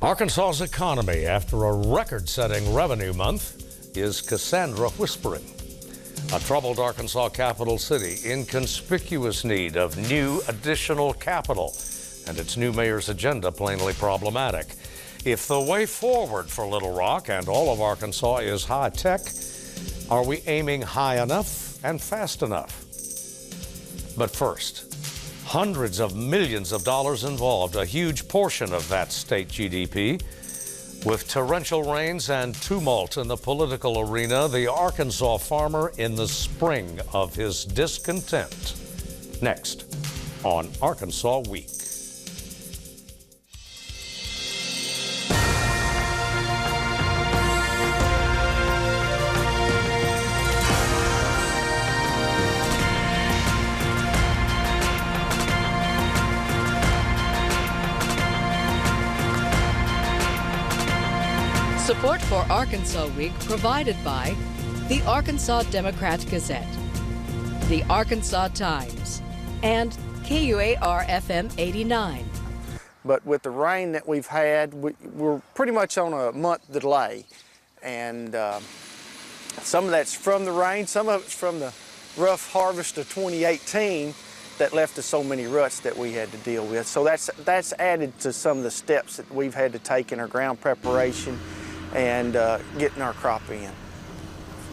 Arkansas's economy, after a record-setting revenue month, is Cassandra whispering. A troubled Arkansas capital city in conspicuous need of new additional capital, and its new mayor's agenda plainly problematic. If the way forward for Little Rock and all of Arkansas is high tech, are we aiming high enough and fast enough? But first, hundreds of millions of dollars involved, a huge portion of that state GDP. With torrential rains and tumult in the political arena, the Arkansas farmer in the spring of his discontent. Next on Arkansas Week. Support for Arkansas Week provided by the Arkansas Democrat-Gazette, the Arkansas Times, and KUAR-FM 89. But with the rain that we've had, we're pretty much on a month delay. And some of that's from the rain, some of it's from the rough harvest of 2018 that left us so many ruts that we had to deal with. So that's added to some of the steps that we've had to take in our ground preparation and getting our crop in.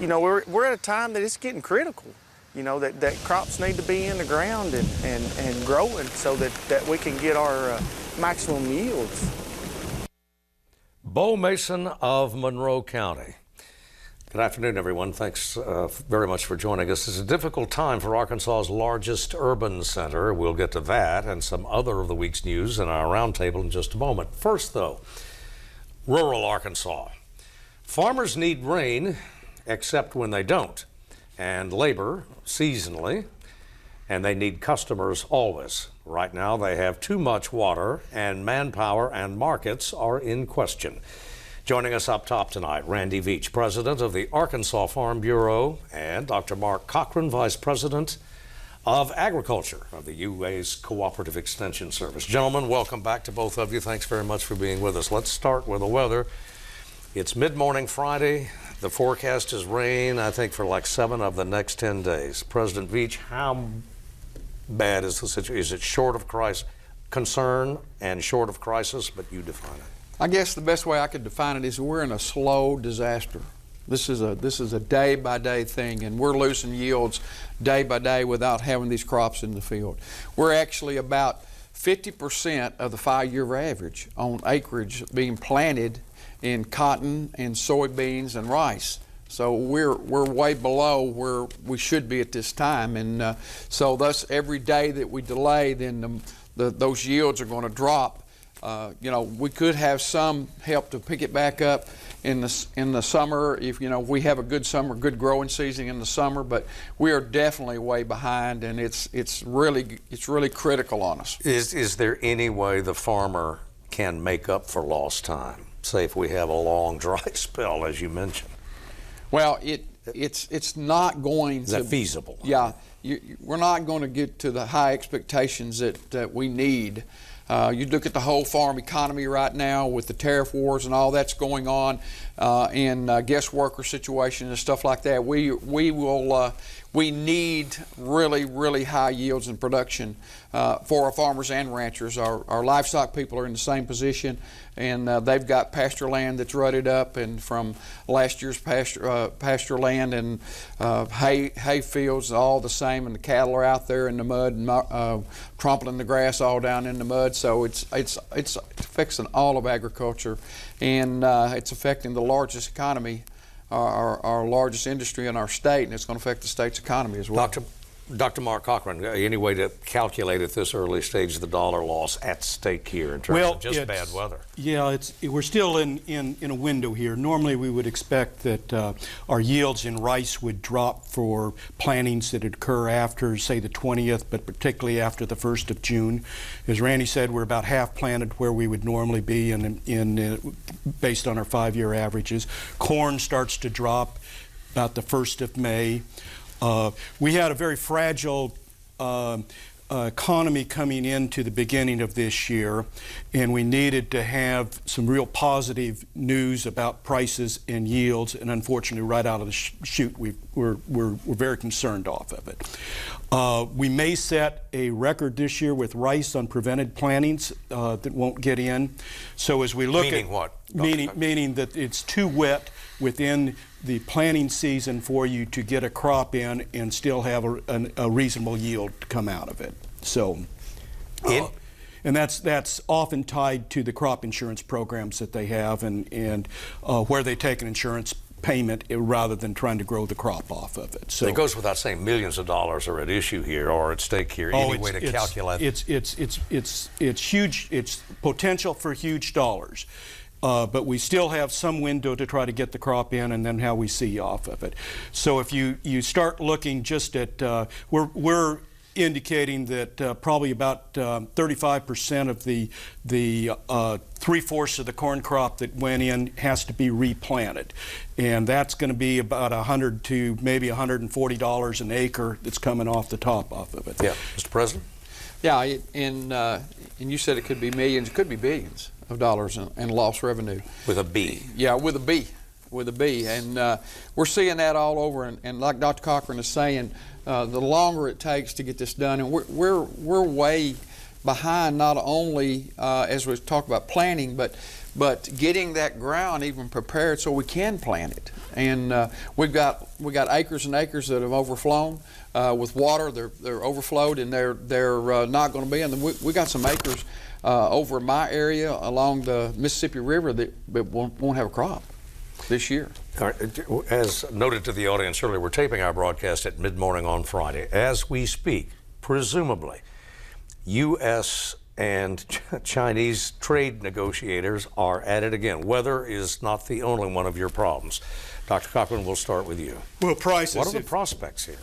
You know, we're at a time that it's getting critical, you know, that crops need to be in the ground and growing so that we can get our maximum yields. Bo Mason of Monroe County. Good afternoon, everyone. Thanks very much for joining us. It's a difficult time for Arkansas's largest urban center. We'll get to that and some other of the week's news in our roundtable in just a moment. First, though, rural Arkansas. Farmers need rain, except when they don't, and labor seasonally, and they need customers always. Right now, they have too much water, and manpower and markets are in question. Joining us up top tonight, Randy Veach, president of the Arkansas Farm Bureau, and Dr. Mark Cochran, vice president of Agriculture of the UA's Cooperative Extension Service. Gentlemen, welcome back to both of you. Thanks very much for being with us. Let's start with the weather. It's mid-morning Friday. The forecast is rain, I think, for like 7 of the next 10 days. President Veach, how bad is the situation? Is it short of concern and short of crisis, but you define it? I guess the best way I could define it is we're in a slow disaster. This is a day-by-day thing, and we're losing yields day by day without having these crops in the field. We're actually about 50% of the 5-year average on acreage being planted in cotton and soybeans and rice. So we're way below where we should be at this time, and so thus every day that we delay, then those yields are going to drop. You know, we could have some help to pick it back up in the summer if, you know, we have a good summer, good growing season in the summer, but we are definitely way behind, and it's really critical on us. Is there any way the farmer can make up for lost time, say if we have a long dry spell, as you mentioned? Well, it's not going to. Is that feasible? Yeah, we're not going to get to the high expectations that we need. You look at the whole farm economy right now with the tariff wars and all that's going on, and guest worker situations and stuff like that. We need really high yields in production for our farmers and ranchers. Our livestock people are in the same position, and they've got pasture land that's rutted up and from last year's pasture land, and hay fields all the same, and the cattle are out there in the mud and trampling the grass all down in the mud. So it's affecting all of agriculture, and it's affecting the largest economy, our largest industry in our state, and it's going to affect the state's economy as well. Dr. Mark Cochran, any way to calculate at this early stage the dollar loss at stake here in terms of just bad weather? Yeah, we're still in a window here. Normally we would expect that our yields in rice would drop for plantings that occur after, say, the 20th, but particularly after the 1st of June. As Randy said, we're about half planted where we would normally be based on our 5-year averages. Corn starts to drop about the 1st of May. We had a very fragile economy coming into the beginning of this year, and we needed to have some real positive news about prices and yields, and unfortunately right out of the chute we're very concerned off of it. We may set a record this year with rice on prevented plantings that won't get in. So as we look meaning at what? Meaning that it's too wet within the planting season for you to get a crop in and still have a reasonable yield to come out of it. So, and that's often tied to the crop insurance programs that they have, and where they take an insurance payment rather than trying to grow the crop off of it. So it goes without saying, millions of dollars are at issue here or at stake here. Any way to calculate? It's huge. It's potential for huge dollars. But we still have some window to try to get the crop in, and then how we see off of it. So if you start looking just at, we're indicating that probably about 35% of the 3/4 of the corn crop that went in has to be replanted, and that's going to be about $100 to maybe $140 an acre that's coming off the top off of it. Yeah, Mr. President. Yeah, and you said it could be millions, it could be billions of dollars in lost revenue. With a B. Yeah, with a B. With a B. And we're seeing that all over. And like Dr. Cochran is saying, the longer it takes to get this done, and we're way behind not only as we talk about planting, but getting that ground even prepared so we can plant it. And we got acres and acres that have overflown with water. They're overflowed, and they're not going to be. And we got some acres over in my area along the Mississippi River that won't have a crop this year. All right. As noted to the audience earlier, we're taping our broadcast at mid-morning on Friday. As we speak, presumably, U.S. and Chinese trade negotiators are at it again. Weather is not the only one of your problems. Dr. Cochran, we'll start with you. Well, prices. What are the prospects here?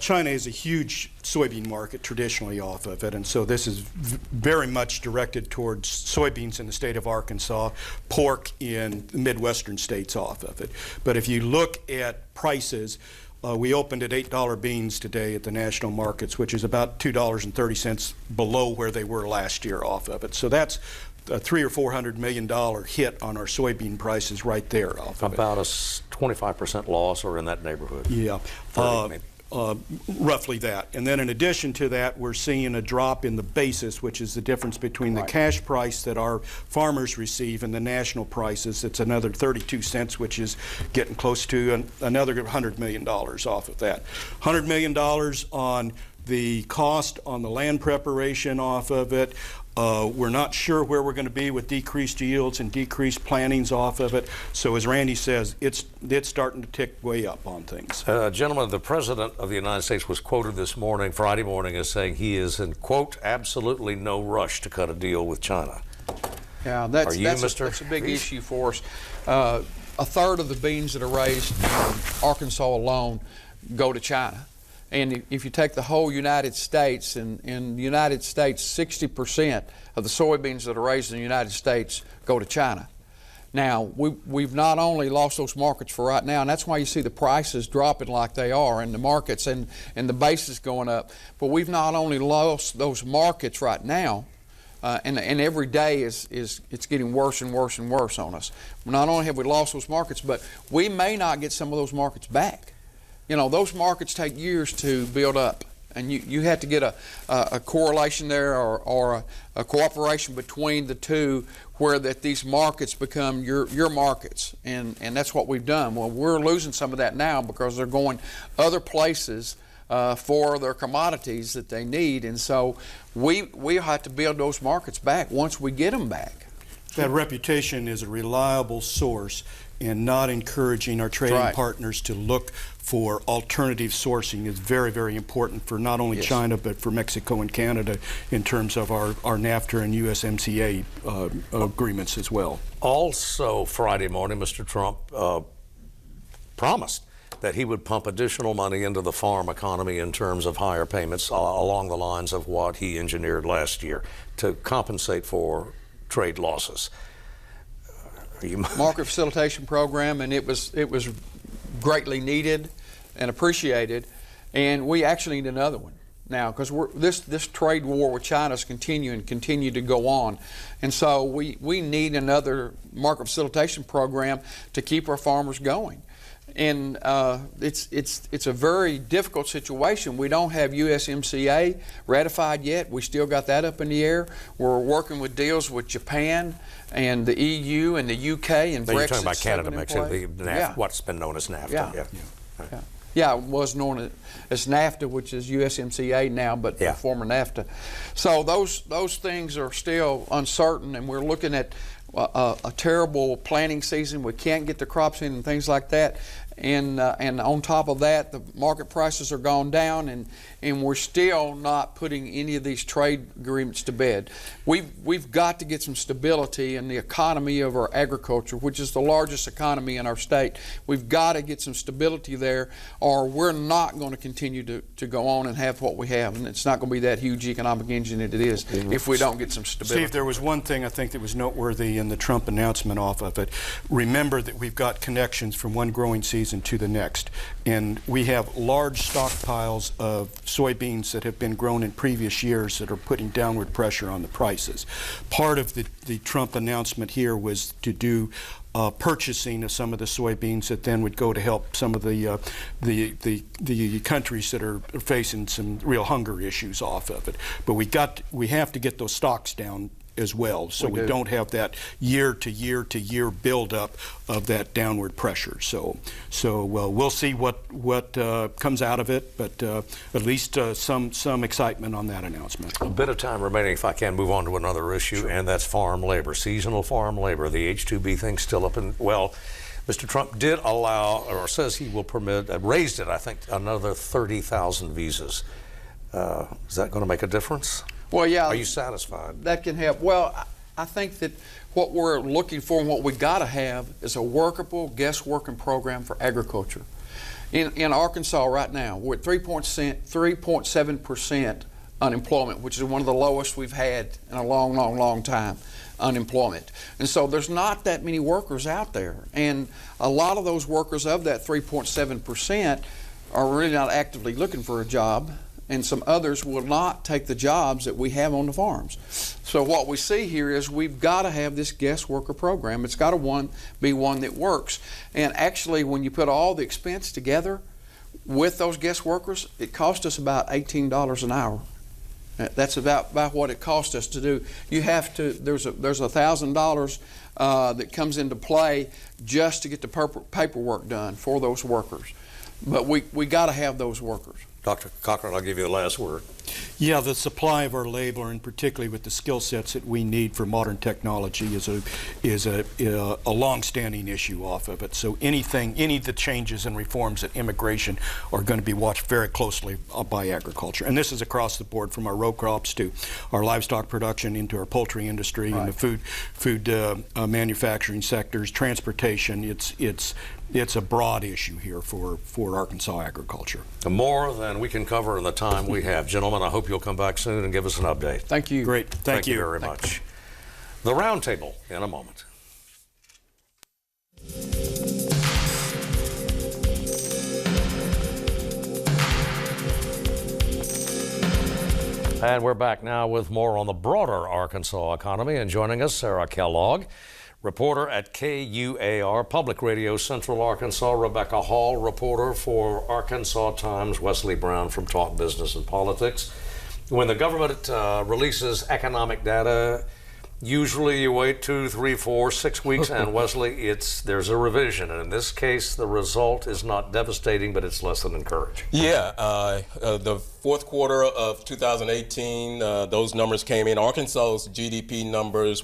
China is a huge soybean market traditionally off of it, and so this is very much directed towards soybeans in the state of Arkansas, pork in the Midwestern states off of it. But if you look at prices, we opened at $8 beans today at the national markets, which is about $2.30 below where they were last year off of it. So that's a $300 or $400 million hit on our soybean prices right there off of it. About a 25% loss or in that neighborhood. Yeah. Roughly that. And then in addition to that, we're seeing a drop in the basis, which is the difference between the cash price that our farmers receive and the national prices. It's another 32 cents, which is getting close to another $100 million off of that. $100 million on the cost on the land preparation off of it. We're not sure where we're going to be with decreased yields and decreased plantings off of it. So as Randy says, it's starting to tick way up on things. Gentlemen, the President of the United States was quoted this morning, Friday morning, as saying he is in, quote, absolutely no rush to cut a deal with China. Yeah, that's a big issue for us. A third of the beans that are raised in Arkansas alone go to China. And if you take the whole United States, in the United States, 60% of the soybeans that are raised in the United States go to China. Now, we've not only lost those markets for right now, and that's why you see the prices dropping like they are in the markets and the basis going up, but we've not only lost those markets right now, and every day it's getting worse and worse and worse on us. Not only have we lost those markets, but we may not get some of those markets back. You know, those markets take years to build up, and you have to get a correlation there or a cooperation between the two where that these markets become your markets, and that's what we've done. Well, we're losing some of that now because they're going other places for their commodities that they need, and so we have to build those markets back once we get them back. That reputation is a reliable source, and not encouraging our trading partners to look for alternative sourcing is very, very important for not only China but for Mexico and Canada in terms of our NAFTA and USMCA agreements as well. Also, Friday morning, Mr. Trump promised that he would pump additional money into the farm economy in terms of higher payments along the lines of what he engineered last year to compensate for trade losses. Market facilitation program, and it was greatly needed and appreciated, and we actually need another one. now, because this trade war with China is continue to go on, and so we need another market facilitation program to keep our farmers going. And it's a very difficult situation. We don't have USMCA ratified yet. We still got that up in the air. We're working with deals with Japan and the EU and the UK and Brexit. You're talking about Canada mixing what's been known as NAFTA. Yeah, it was known as NAFTA, which is USMCA now, but former NAFTA. So those things are still uncertain, and we're looking at a terrible planting season. We can't get the crops in and things like that. And on top of that, the market prices are gone down, and we're still not putting any of these trade agreements to bed. We've got to get some stability in the economy of our agriculture, which is the largest economy in our state. We've got to get some stability there, or we're not going to continue to go on and have what we have, and it's not going to be that huge economic engine that it is if we don't get some stability. Steve, there was one thing I think that was noteworthy in the Trump announcement off of it. Remember that we've got connections from one growing season to the next, and we have large stockpiles of soybeans that have been grown in previous years that are putting downward pressure on the prices. Part of the Trump announcement here was to do purchasing of some of the soybeans that then would go to help some of the countries that are facing some real hunger issues off of it. But we have to get those stocks down as well, so we don't have that year to year buildup of that downward pressure. So we'll see what comes out of it, but at least some excitement on that announcement. A bit of time remaining, if I can move on to another issue, and that's farm labor, seasonal farm labor. The H-2B thing's still up in, well, Mr. Trump did allow, or says he will permit, raised it, I think, another 30,000 visas. Is that going to make a difference? Well, yeah. Are you satisfied? That can help. Well, I think that what we're looking for and what we got to have is a workable guest working program for agriculture. In Arkansas right now, we're at 3.7% unemployment, which is one of the lowest we've had in a long time, unemployment. And so there's not that many workers out there. And a lot of those workers of that 3.7% are really not actively looking for a job, and some others will not take the jobs that we have on the farms. So what we see here is we've got to have this guest worker program. It's got to be one that works. And actually, when you put all the expense together with those guest workers, it cost us about $18 an hour. That's about what it cost us to do. You have to, there's $1,000 that comes into play just to get the paperwork done for those workers. But we got to have those workers. Dr. Cochran, I'll give you the last word. Yeah, the supply of our labor, and particularly with the skill sets that we need for modern technology, is a long-standing issue off of it. So any of the changes and reforms at immigration are going to be watched very closely by agriculture. And this is across the board, from our row crops to our livestock production into our poultry industry and the food manufacturing sectors, transportation. It's a broad issue here for Arkansas agriculture. More than we can cover in the time we have. Gentlemen, I hope you'll come back soon and give us an update. Thank you. Great. Thank you very much. The roundtable in a moment. And we're back now with more on the broader Arkansas economy. And joining us, Sarah Kellogg, reporter at KUAR Public Radio Central Arkansas, Rebecca Hall, reporter for Arkansas Times, Wesley Brown from Talk Business and Politics. When the government releases economic data, usually you wait 2, 3, 4, 6 weeks, and Wesley, there's a revision. And in this case, the result is not devastating, but it's less than encouraging. Yeah, the fourth quarter of 2018, those numbers came in. Arkansas's GDP numbers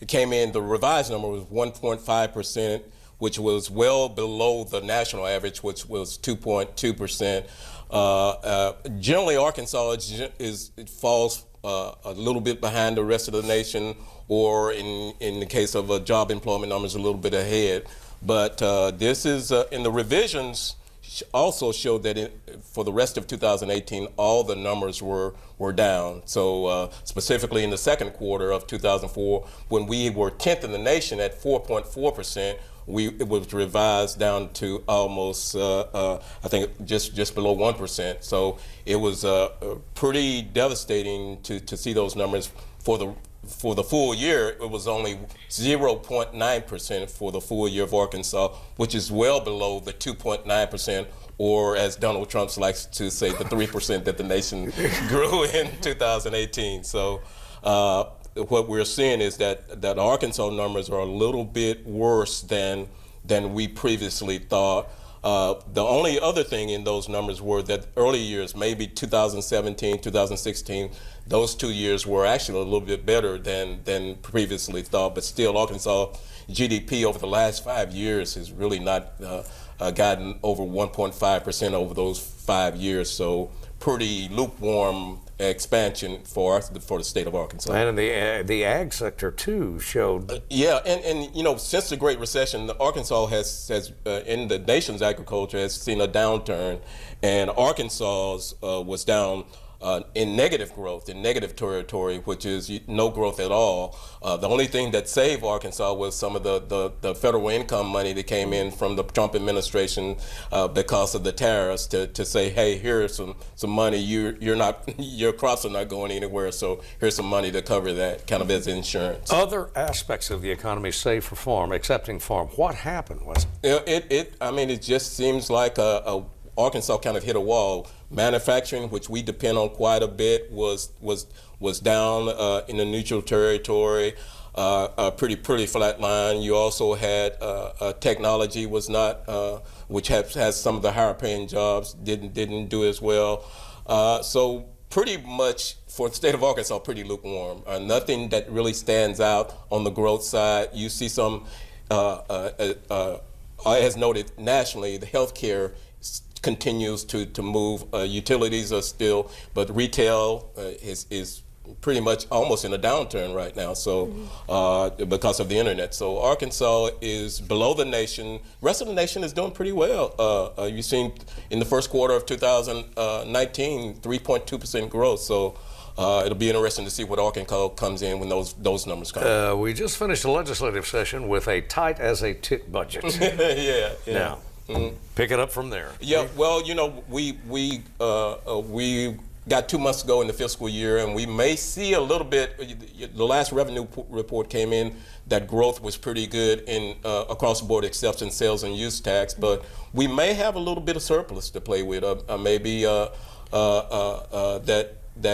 came in, the revised number was 1.5%, which was well below the national average, which was 2.2%. Generally, Arkansas falls a little bit behind the rest of the nation, or in the case of job employment numbers, a little bit ahead. But this is, in the revisions, also showed that for the rest of 2018, all the numbers were down. So specifically in the second quarter of 2004, when we were 10th in the nation at 4.4%, it was revised down to almost, I think, just below 1%. So it was pretty devastating to see those numbers. For the full year, it was only 0.9% for the full year of Arkansas, which is well below the 2.9%, or as Donald Trump likes to say, the 3% that the nation grew in 2018. So what we're seeing is that Arkansas numbers are a little bit worse than we previously thought. The only other thing in those numbers were that early years, maybe 2017, 2016, those 2 years were actually a little bit better than previously thought. But still, Arkansas GDP over the last 5 years has really not gotten over 1.5% over those 5 years. So pretty lukewarm expansion for the state of Arkansas. And in the ag sector too showed. Yeah, and you know, since the Great Recession, Arkansas has in the nation's agriculture has seen a downturn, and Arkansas's was down in negative growth, in negative territory, which is no growth at all. The only thing that saved Arkansas was some of the federal income money that came in from the Trump administration because of the tariffs to say, hey, here's some money. Your crops are not going anywhere, so here's some money to cover that, kind of as insurance. Other aspects of the economy, save for farm, excepting farm, what happened? It just seems like Arkansas kind of hit a wall. Manufacturing, which we depend on quite a bit, was down in the neutral territory, pretty flat line. You also had technology was not, which has some of the higher paying jobs, didn't do as well. So pretty much for the state of Arkansas, pretty lukewarm. Nothing that really stands out on the growth side. You see some, as noted nationally, the healthcare continues to move. Utilities are still, but retail is pretty much almost in a downturn right now. So because of the internet, so Arkansas is below the nation. Rest of the nation is doing pretty well. You've seen in the first quarter of 2019, 3.2% growth. So it'll be interesting to see what Arkansas comes in when those numbers come. We just finished a legislative session with a tight as a tit budget. Yeah. Now. Pick it up from there. Yeah, well, you know, we got 2 months to go in the fiscal year, and we may see a little bit. The last revenue report came in that growth was pretty good in across the board, except in sales and use tax. But we may have a little bit of surplus to play with. Maybe that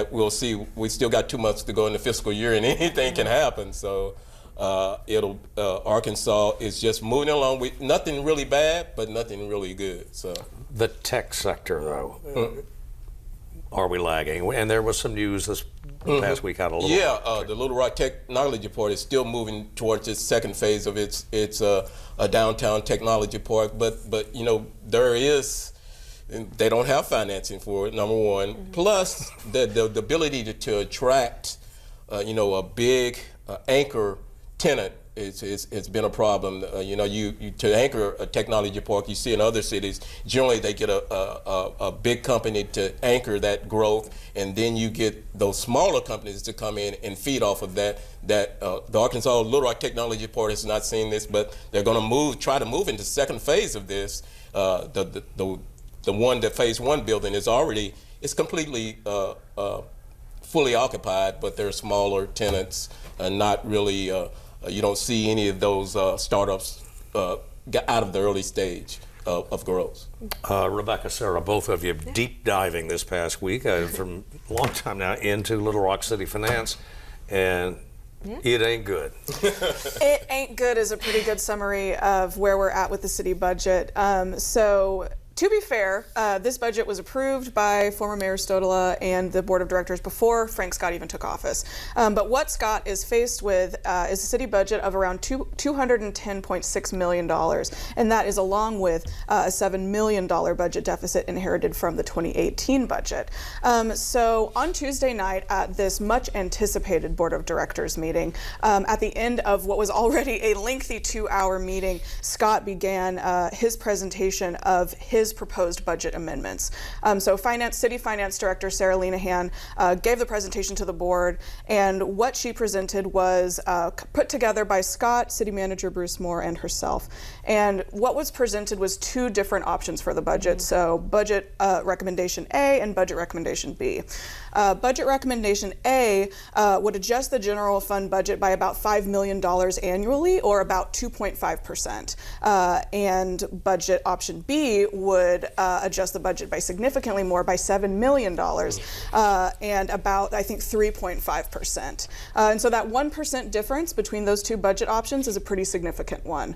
we'll see. We still got 2 months to go in the fiscal year, and anything can happen. So. Arkansas is just moving along with nothing really bad, but nothing really good. So the tech sector, though, are we lagging? And there was some news this past week out of Little Rock. Yeah, the Little Rock Technology Park is still moving towards its second phase of its a downtown technology park, but you know they don't have financing for it. Number one, plus the ability to attract a big anchor tenant it's been a problem. You to anchor a technology park, you see in other cities, generally they get a big company to anchor that growth, and then you get those smaller companies to come in and feed off of that. The Arkansas Little Rock Technology Park has not seen this, but they're going to try to move into the second phase of this. The phase one building is completely fully occupied, but they're smaller tenants, not really. You don't see any of those startups get out of the early stage of growth. Rebecca, Sarah, both of you deep diving this past week from a long time now into Little Rock City finance, and it ain't good. It ain't good is a pretty good summary of where we're at with the city budget. So to be fair, this budget was approved by former Mayor Stodola and the board of directors before Frank Scott even took office. But what Scott is faced with is a city budget of around $210.6 million. And that is along with a $7 million budget deficit inherited from the 2018 budget. So on Tuesday night at this much anticipated board of directors meeting, at the end of what was already a lengthy 2-hour meeting, Scott began his presentation of his his proposed budget amendments. So City Finance Director Sarah Lenahan gave the presentation to the board, and what she presented was put together by Scott, City Manager Bruce Moore, and herself. And what was presented was two different options for the budget. So budget recommendation A and budget recommendation B. Budget recommendation A would adjust the general fund budget by about $5 million annually, or about 2.5%. And budget option B would adjust the budget by significantly more, by $7 million, and about, I think, 3.5%. And so that 1% difference between those two budget options is a pretty significant one.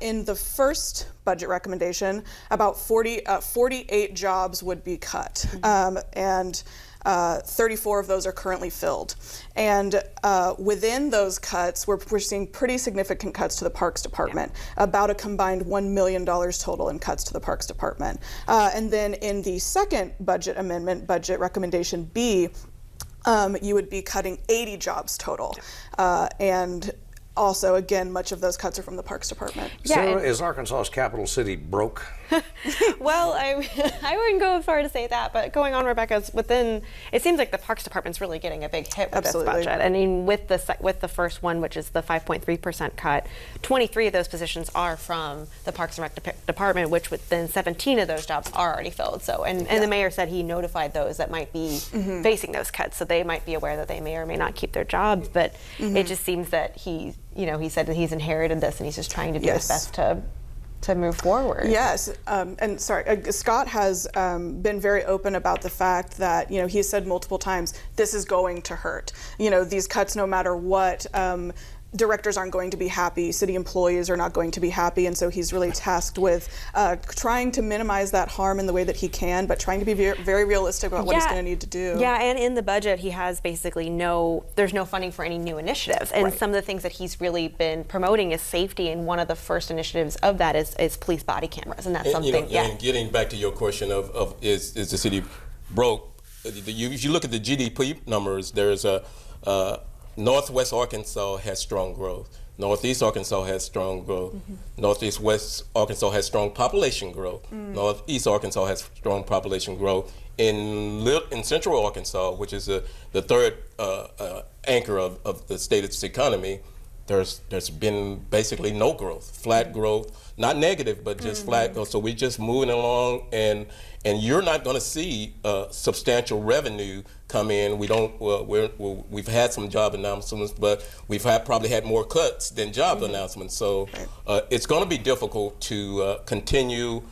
In the first budget recommendation, about 48 jobs would be cut, and 34 of those are currently filled. And within those cuts, we're seeing pretty significant cuts to the Parks Department, about a combined $1 million total in cuts to the Parks Department. And then in the second budget amendment, budget recommendation B, you would be cutting 80 jobs total. And also, again, much of those cuts are from the Parks Department. Sarah, is Arkansas's capital city broke? Well, I wouldn't go as far to say that, but going on, Rebecca's within, it seems like the Parks Department's really getting a big hit with this budget. I mean, with the first one, which is the 5.3% cut, 23 of those positions are from the Parks and Rec Department, which within 17 of those jobs are already filled. So, and the mayor said he notified those that might be facing those cuts, so they might be aware that they may or may not keep their jobs. But it just seems that he said that he's inherited this and he's just trying to do his best to move forward. Yes, and sorry, Scott has been very open about the fact that, he has said multiple times, this is going to hurt. These cuts, no matter what, directors aren't going to be happy, city employees are not going to be happy, and so he's really tasked with trying to minimize that harm in the way that he can, but trying to be very realistic about what he's going to need to do. Yeah, and in the budget he has basically there's no funding for any new initiatives, and some of the things that he's really been promoting is safety, and one of the first initiatives of that is police body cameras, and that's something, And getting back to your question of is the city broke, if you look at the GDP numbers, there's Northwest Arkansas has strong growth. Northeast Arkansas has strong growth. Northeast West Arkansas has strong population growth. Northeast Arkansas has strong population growth. In Central Arkansas, which is the third anchor of the state's economy, there's been basically no growth, flat growth, not negative, but just flat growth. So we're just moving along, and you're not going to see substantial revenue come in. We've had some job announcements, but we've probably had more cuts than job announcements. So it's going to be difficult to continue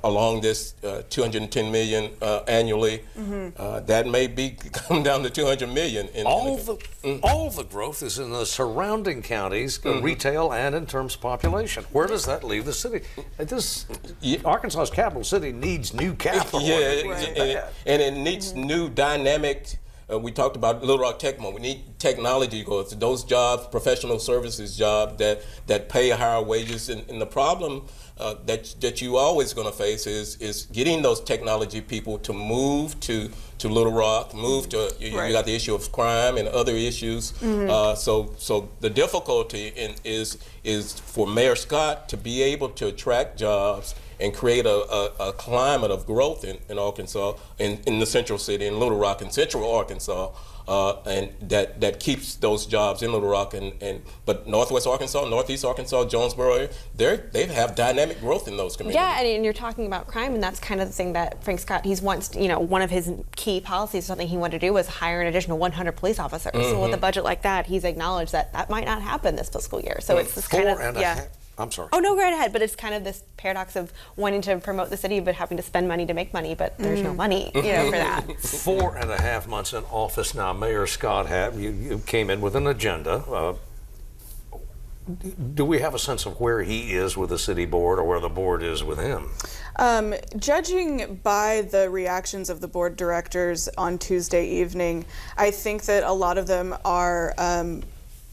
along this $210 million annually. That may come down to $200 million. All the growth is in the surrounding counties, retail and in terms of population. Where does that leave the city? Arkansas's capital city needs new capital. And it needs new dynamic. We talked about Little Rock Tech Mall. We need technology growth. Those jobs, professional services jobs that pay higher wages. And the problem that you always going to face is getting those technology people to move to Little Rock, you got the issue of crime and other issues. So the difficulty is for Mayor Scott to be able to attract jobs and create a climate of growth in Arkansas, in the central city, in Little Rock and Central Arkansas, and that keeps those jobs in Little Rock. But Northwest Arkansas, Northeast Arkansas, Jonesboro, they have dynamic growth in those communities. Yeah, and you're talking about crime, and that's kind of the thing that Frank Scott, one of his key policies, something he wanted to do was hire an additional 100 police officers. So with a budget like that, he's acknowledged that might not happen this fiscal year. So it's this kind of, I'm sorry. Oh, no, go right ahead. But it's kind of this paradox of wanting to promote the city, but having to spend money to make money, but there's no money, for that. 4.5 months in office now, Mayor Scott you came in with an agenda. Do we have a sense of where he is with the city board, or where the board is with him? Judging by the reactions of the board directors on Tuesday evening, I think that a lot of them are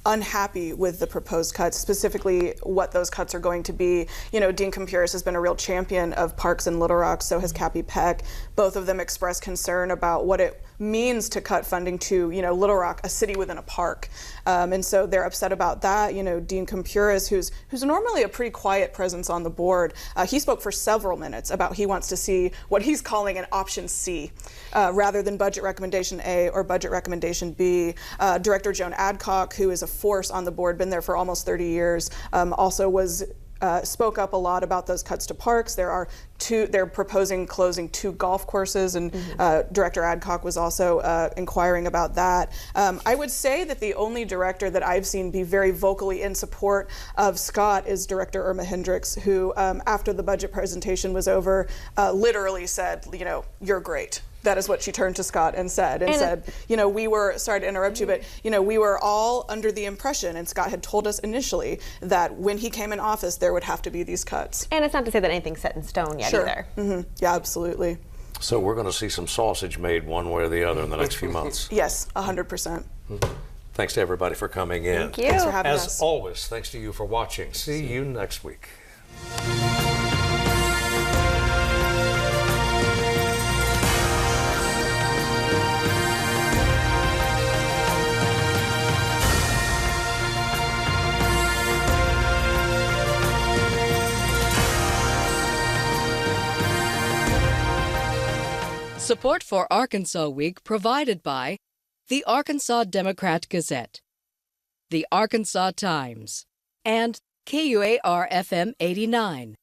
unhappy with the proposed cuts, specifically what those cuts are going to be. Dean Compuris has been a real champion of parks in Little Rock, so has Cappy Peck. Both of them expressed concern about what it means to cut funding to, Little Rock, a city within a park. And so they're upset about that. Dean Compuris, who's normally a pretty quiet presence on the board, he spoke for several minutes about he wants to see what he's calling an option C rather than budget recommendation A or budget recommendation B. Director Joan Adcock, who is a force on the board, been there for almost 30 years, also spoke up a lot about those cuts to parks. They're proposing closing 2 golf courses, and Director Adcock was also inquiring about that. I would say that the only director that I've seen be very vocally in support of Scott is Director Irma Hendricks, who after the budget presentation was over, literally said, you're great. That is what she turned to Scott and said, we were, sorry to interrupt you, but, we were all under the impression, and Scott had told us initially, that when he came in office, there would have to be these cuts. And it's not to say that anything's set in stone yet either. Mm-hmm. Yeah, absolutely. So we're going to see some sausage made one way or the other in the next few months. Yes, 100%. Thanks to everybody for coming in. Thank you. Thanks for having us. As always, thanks to you for watching. See you next week. Support for Arkansas Week provided by the Arkansas Democrat-Gazette, the Arkansas Times, and KUAR-FM 89.